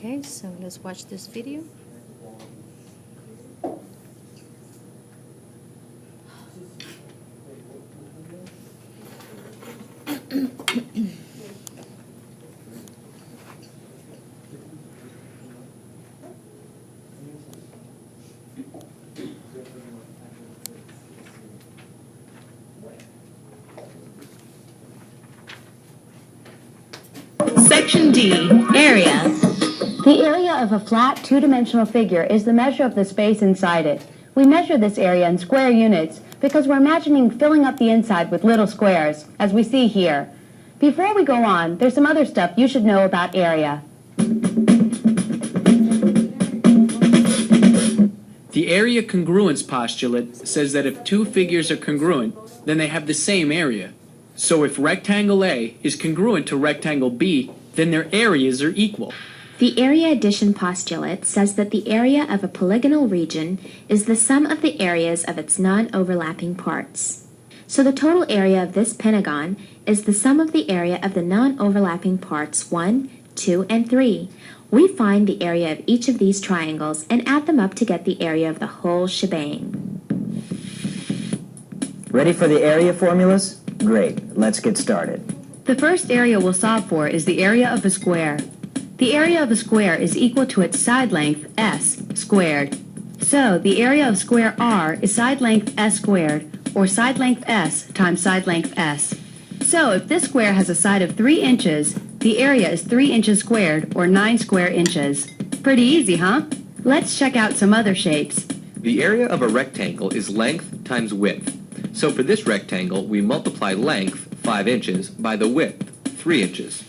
Okay, so let's watch this video. Section D, area. The area of a flat, two-dimensional figure is the measure of the space inside it. We measure this area in square units because we're imagining filling up the inside with little squares, as we see here. Before we go on, there's some other stuff you should know about area. The area congruence postulate says that if two figures are congruent, then they have the same area. So if rectangle A is congruent to rectangle B, then their areas are equal. The area addition postulate says that the area of a polygonal region is the sum of the areas of its non-overlapping parts. So the total area of this pentagon is the sum of the area of the non-overlapping parts 1, 2, and 3. We find the area of each of these triangles and add them up to get the area of the whole shebang. Ready for the area formulas? Great, let's get started. The first area we'll solve for is the area of a square. The area of a square is equal to its side length, s, squared. So the area of square R is side length s squared, or side length s times side length s. So if this square has a side of 3 inches, the area is 3 inches squared, or 9 square inches. Pretty easy, huh? Let's check out some other shapes. The area of a rectangle is length times width. So for this rectangle, we multiply length, 5 inches, by the width, 3 inches.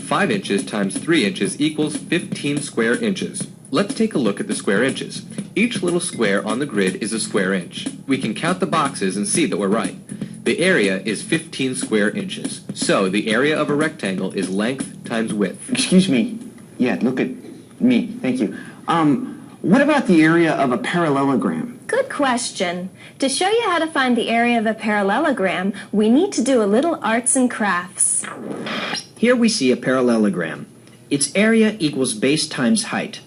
5 inches times 3 inches equals 15 square inches. Let's take a look at the square inches. Each little square on the grid is a square inch. We can count the boxes and see that we're right. The area is 15 square inches. So the area of a rectangle is length times width. Excuse me. Yeah, look at me. Thank you. What about the area of a parallelogram? Good question. To show you how to find the area of a parallelogram, we need to do a little arts and crafts. Here we see a parallelogram. Its area equals base times height.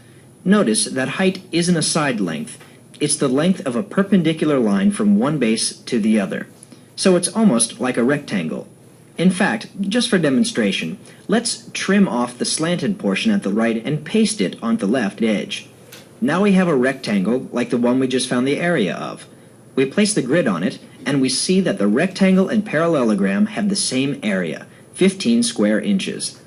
Notice that height isn't a side length. It's the length of a perpendicular line from one base to the other. So it's almost like a rectangle. In fact, just for demonstration, let's trim off the slanted portion at the right and paste it on the left edge. Now we have a rectangle like the one we just found the area of. We place the grid on it, and we see that the rectangle and parallelogram have the same area, 15 square inches.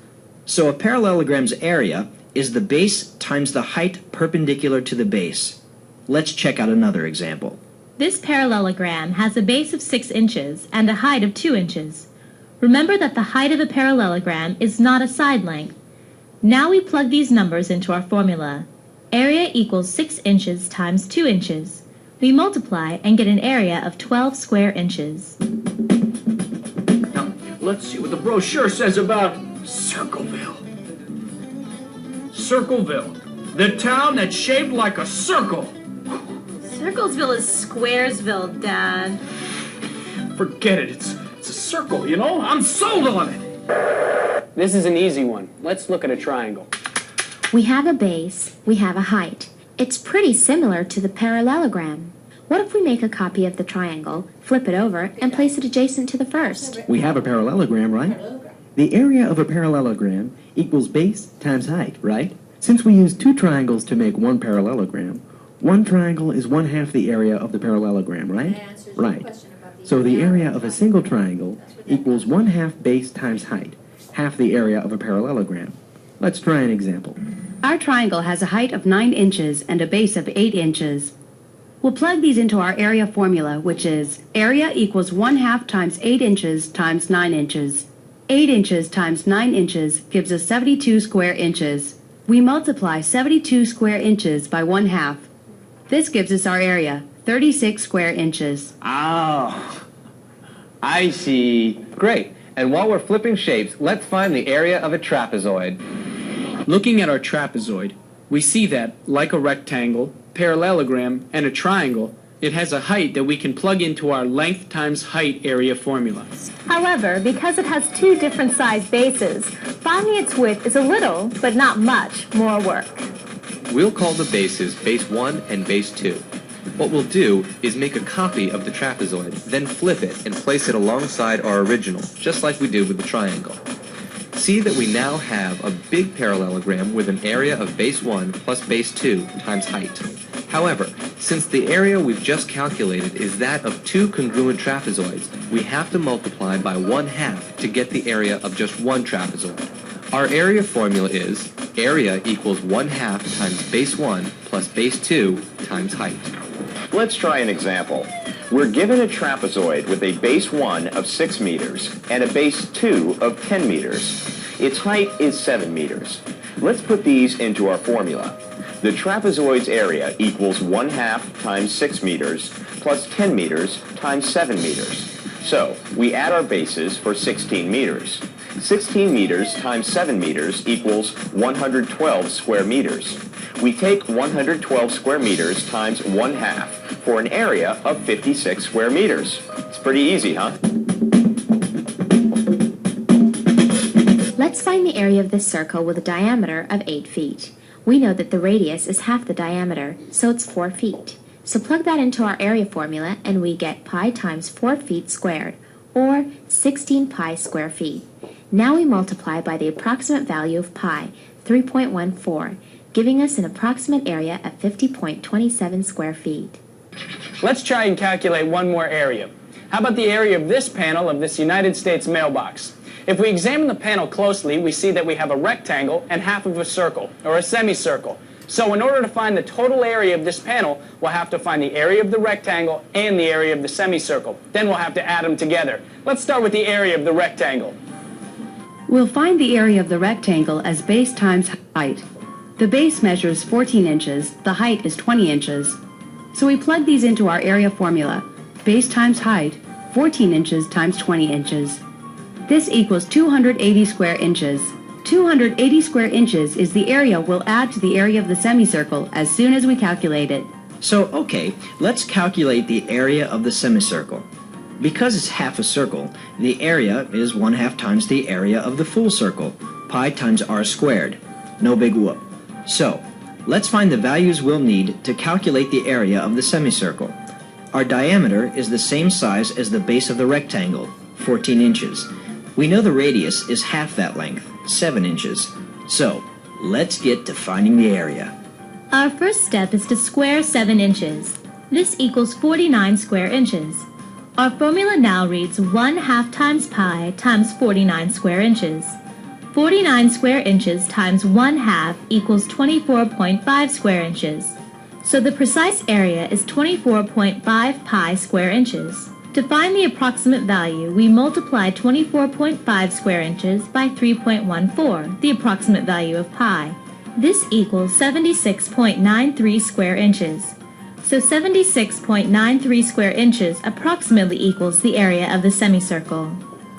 So a parallelogram's area is the base times the height perpendicular to the base. Let's check out another example. This parallelogram has a base of 6 inches and a height of 2 inches. Remember that the height of a parallelogram is not a side length. Now we plug these numbers into our formula. Area equals 6 inches times 2 inches. We multiply and get an area of 12 square inches. Now, let's see what the brochure says about Circleville. Circleville, the town that's shaped like a circle. Circlesville is Squaresville, Dad. Forget it, it's a circle, you know? I'm sold on it. This is an easy one. Let's look at a triangle. We have a base, we have a height. It's pretty similar to the parallelogram. What if we make a copy of the triangle, flip it over, and place it adjacent to the first? We have a parallelogram, right? The area of a parallelogram equals base times height, right? Since we use two triangles to make one parallelogram, one triangle is 1/2 the area of the parallelogram, right? Right. So the area of a single triangle equals 1/2 base times height, half the area of a parallelogram. Let's try an example. Our triangle has a height of 9 inches and a base of 8 inches. We'll plug these into our area formula, which is area equals 1/2 times 8 inches times 9 inches. 8 inches times 9 inches gives us 72 square inches. We multiply 72 square inches by 1/2. This gives us our area, 36 square inches. Oh, I see. Great. And while we're flipping shapes, let's find the area of a trapezoid. Looking at our trapezoid, we see that, like a rectangle, parallelogram, and a triangle, It has a height that we can plug into our length times height area formula. However, because it has two different size bases, finding its width is a little, but not much, more work. We'll call the bases base 1 and base 2. What we'll do is make a copy of the trapezoid, then flip it and place it alongside our original, just like we did with the triangle. See that we now have a big parallelogram with an area of base 1 plus base 2 times height. However, since the area we've just calculated is that of two congruent trapezoids, we have to multiply by 1/2 to get the area of just one trapezoid. Our area formula is area equals 1/2 times base 1 plus base 2 times height. Let's try an example. We're given a trapezoid with a base 1 of 6 meters and a base 2 of 10 meters. Its height is 7 meters. Let's put these into our formula. The trapezoid's area equals 1/2 times 6 meters plus 10 meters times 7 meters. So, we add our bases for 16 meters. 16 meters times 7 meters equals 112 square meters. We take 112 square meters times 1/2 for an area of 56 square meters. It's pretty easy, huh? Let's find the area of this circle with a diameter of 8 feet. We know that the radius is half the diameter, so it's 4 feet. So plug that into our area formula and we get pi times 4 feet squared, or 16 pi square feet. Now we multiply by the approximate value of pi, 3.14, giving us an approximate area of 50.27 square feet. Let's try and calculate one more area. How about the area of this panel of this United States mailbox? If we examine the panel closely, we see that we have a rectangle and half of a circle, or a semicircle. So in order to find the total area of this panel, we'll have to find the area of the rectangle and the area of the semicircle. Then we'll have to add them together. Let's start with the area of the rectangle. We'll find the area of the rectangle as base times height. The base measures 14 inches, the height is 20 inches. So we plug these into our area formula. Base times height, 14 inches times 20 inches. This equals 280 square inches. 280 square inches is the area we'll add to the area of the semicircle as soon as we calculate it. So, okay, let's calculate the area of the semicircle. Because it's half a circle, the area is 1/2 times the area of the full circle, pi times r squared. No big whoop. So, let's find the values we'll need to calculate the area of the semicircle. Our diameter is the same size as the base of the rectangle, 14 inches. We know the radius is half that length, 7 inches. So, let's get to finding the area. Our first step is to square 7 inches. This equals 49 square inches. Our formula now reads 1/2 times pi times 49 square inches. 49 square inches times 1/2 equals 24.5 square inches. So the precise area is 24.5 pi square inches. To find the approximate value, we multiply 24.5 square inches by 3.14, the approximate value of pi. This equals 76.93 square inches. So 76.93 square inches approximately equals the area of the semicircle.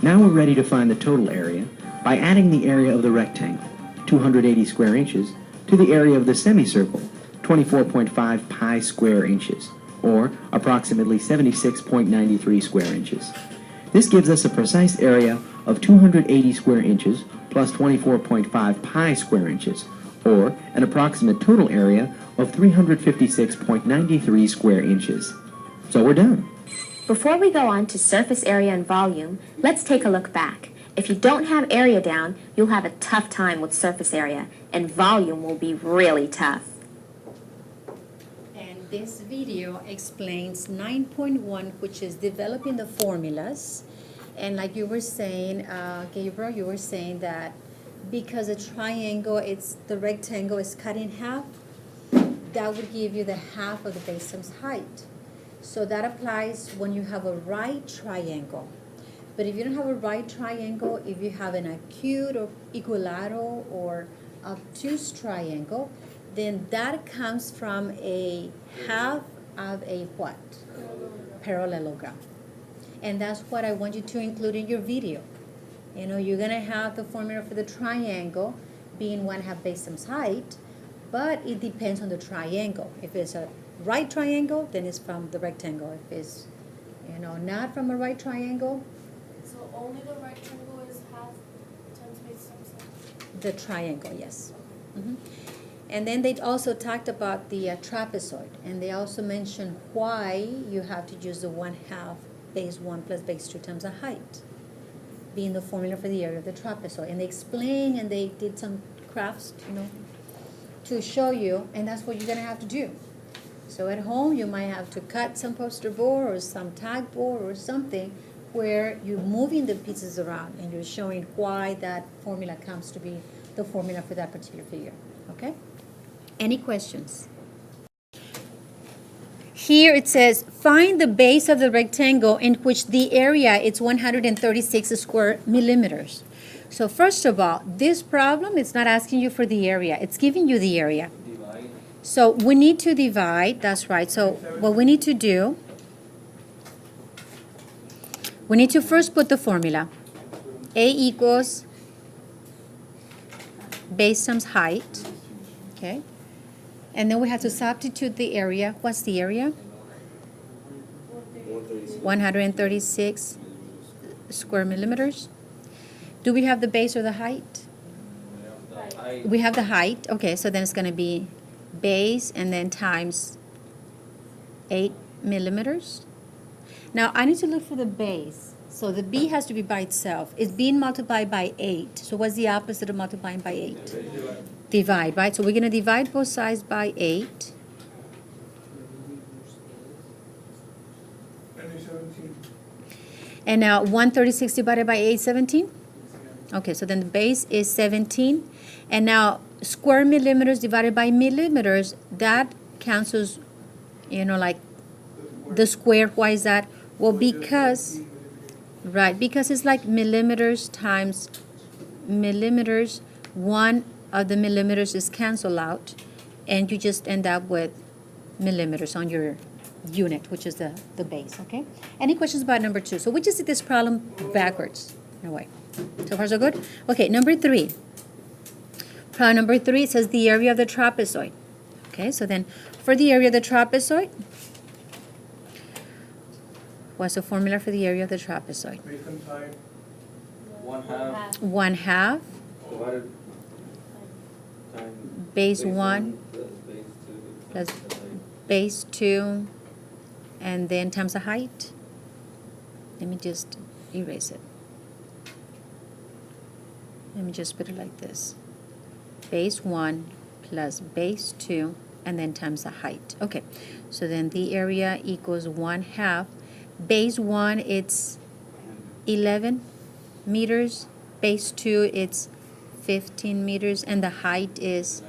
Now we're ready to find the total area by adding the area of the rectangle, 280 square inches, to the area of the semicircle, 24.5 pi square inches, or approximately 76.93 square inches. This gives us a precise area of 280 square inches plus 24.5 pi square inches, or an approximate total area of 356.93 square inches. So we're done. Before we go on to surface area and volume, let's take a look back. If you don't have area down, you'll have a tough time with surface area, and volume will be really tough. This video explains 9.1, which is developing the formulas. And like you were saying, Gabriel, you were saying that because a triangle, the rectangle is cut in half, that would give you the half of the base times height. So that applies when you have a right triangle. But if you don't have a right triangle, if you have an acute or equilateral or obtuse triangle, then that comes from a half of a what? Parallelogram. And that's what I want you to include in your video. You know, you're gonna have the formula for the triangle being 1/2 base times height, but it depends on the triangle. If it's a right triangle, then it's from the rectangle. If it's, not from a right triangle, So only the rectangle is half times base times height? the triangle, yes. And then they also talked about the trapezoid, and they also mentioned why you have to use the 1/2 base 1 plus base 2 times the height, being the formula for the area of the trapezoid. And they explained, and they did some crafts, to show you, and that's what you're going to have to do. So at home, you might have to cut some poster board or some tag board or something where you're moving the pieces around and you're showing why that formula comes to be the formula for that particular figure. Okay? Any questions? Here it says, find the base of the rectangle in which the area is 136 square millimeters. So first of all, this problem, it's not asking you for the area. It's giving you the area. So we need to divide, that's right. So what we need to do, we need to first put the formula. A equals base times height, okay? And then we have to substitute the area. What's the area? 136 square millimeters. Do we have the base or the height? We have the height. Okay, so then it's going to be base and then times 8 millimeters. Now, I need to look for the base. So the b has to be by itself. It's being multiplied by 8. So what's the opposite of multiplying by 8? Divide, right? So we're going to divide both sides by 8. And now 136 divided by 8, 17? Okay, so then the base is 17. And now square millimeters divided by millimeters, that cancels, like the square. Why is that? Well, because it's like millimeters times millimeters. One of the millimeters is canceled out, and you just end up with millimeters on your unit, which is the base, okay? Any questions about number 2? So we just did this problem backwards, in a way. So far, so good? Okay, number 3. Problem number 3, it says the area of the trapezoid. Okay, so then for the area of the trapezoid, what's the formula for the area of the trapezoid? 1/2 divided base 1 plus base 2 and then times the height. Let me just erase it. Let me just put it like this. Base 1 plus base 2 and then times the height. Okay, so then the area equals 1/2. Base 1, it's 11 meters. Base 2, it's 15 meters. And the height is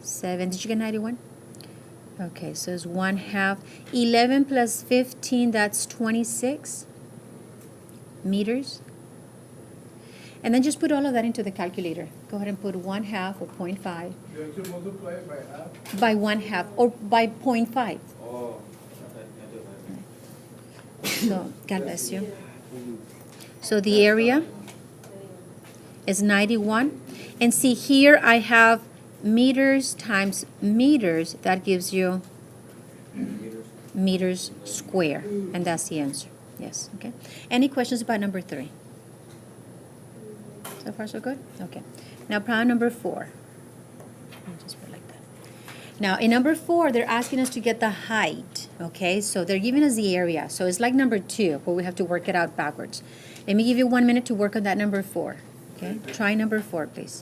7. Did you get 91? Okay, so it's 1/2. 11 plus 15, that's 26 meters. And then just put all of that into the calculator. Go ahead and put 1/2 or 0.5. You have to multiply it by half? By 1/2 or by 0.5. Oh. So, God bless you. So the area is 91. And see here I have meters times meters. That gives you meters square. And that's the answer. Yes, okay. Any questions about number 3? So far, so good? Okay. Now, problem number 4. Let me just put it like that. Now, in number 4, they're asking us to get the height, okay? So they're giving us the area. So it's like number 2, where we have to work it out backwards. Let me give you 1 minute to work on that number 4, okay? Try number 4, please.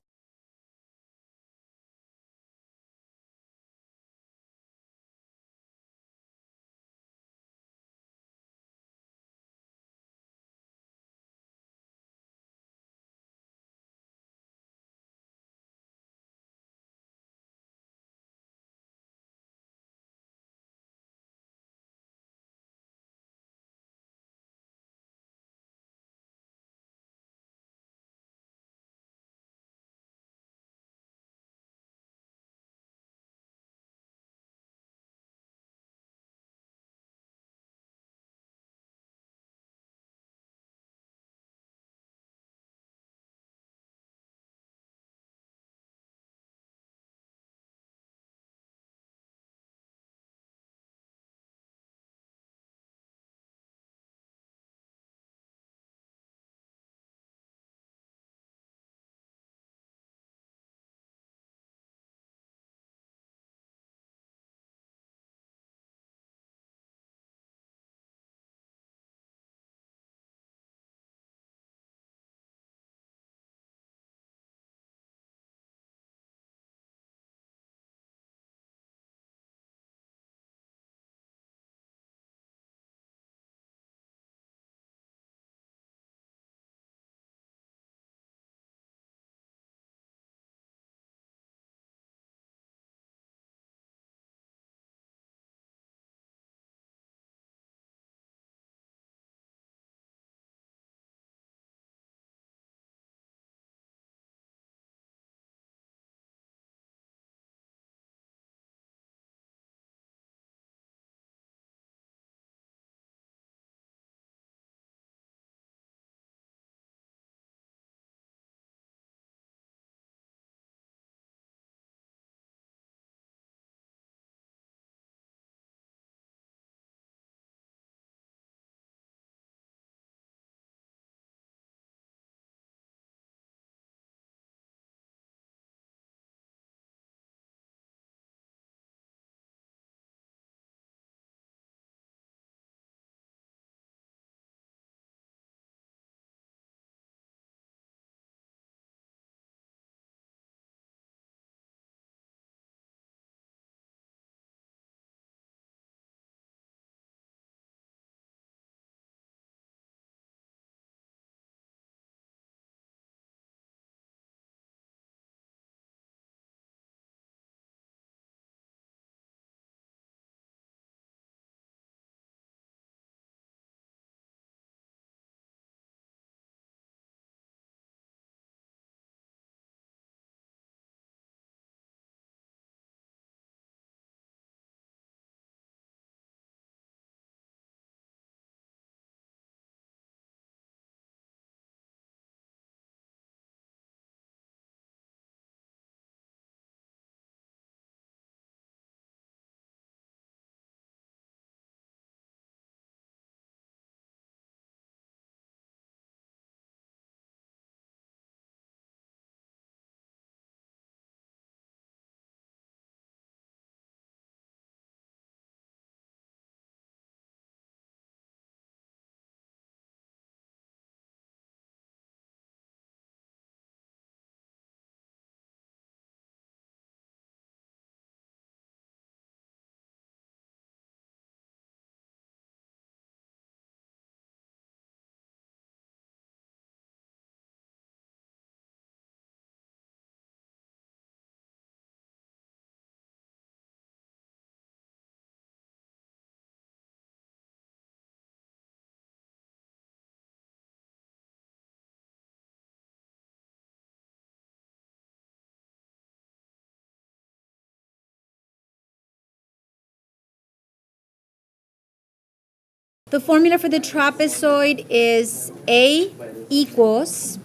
The formula for the trapezoid is A equals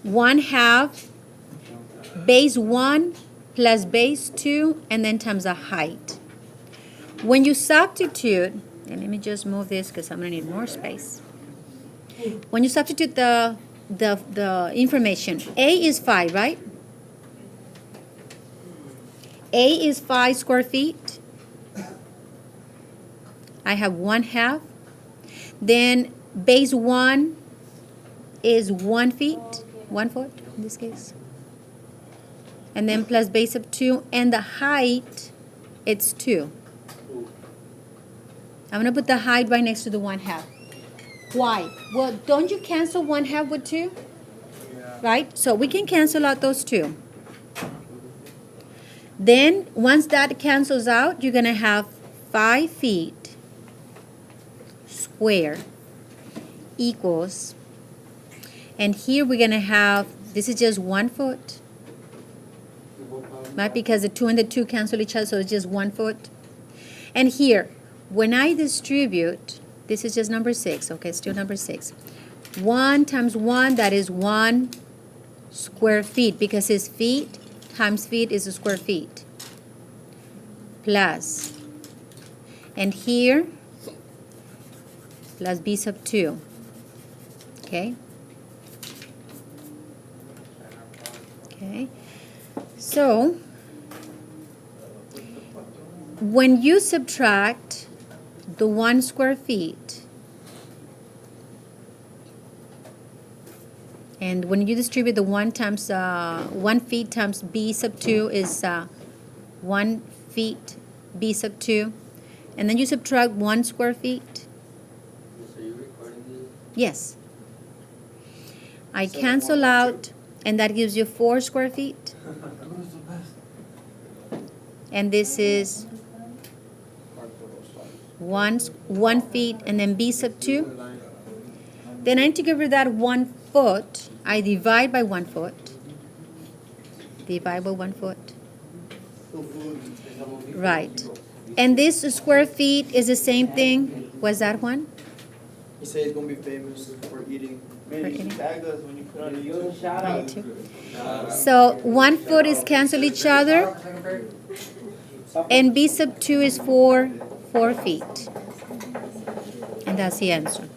1/2 base 1 plus base 2, and then times the height. When you substitute, and let me just move this because I'm going to need more space. When you substitute the information, A is 5, right? A is 5 square feet. I have 1/2. Then base 1 is 1 feet, 1 foot in this case. And then plus base of 2, and the height, it's 2. I'm going to put the height right next to the 1/2. Why? Well, don't you cancel 1/2 with 2? Right? So we can cancel out those 2. Then, once that cancels out, you're going to have 5 feet square equals, and here we're going to have, this is just 1 foot, right? Because the 2 and the 2 cancel each other, so it's just 1 foot. And here, when I distribute, this is just number 6, okay, still number 6. 1 times 1, that is 1 square feet, because it's feet times feet is a square feet. Plus, and here, plus b sub 2, okay? Okay, so when you subtract the 1 square feet, and when you distribute the 1 times 1 feet times b sub 2 is 1 feet b sub 2, and then you subtract 1 square feet. Yes. I cancel out, and that gives you 4 square feet. And this is 1 feet, and then b sub 2. Then I need to get rid of that 1 foot. I divide by 1 foot. Divide by 1 foot. Right. And this square feet is the same thing. What's that one? He said he's gonna be famous for eating. Maybe you tag us when you put on YouTube. So 1 foot is cancel each other, and b sub 2 is 4 feet. And that's the answer.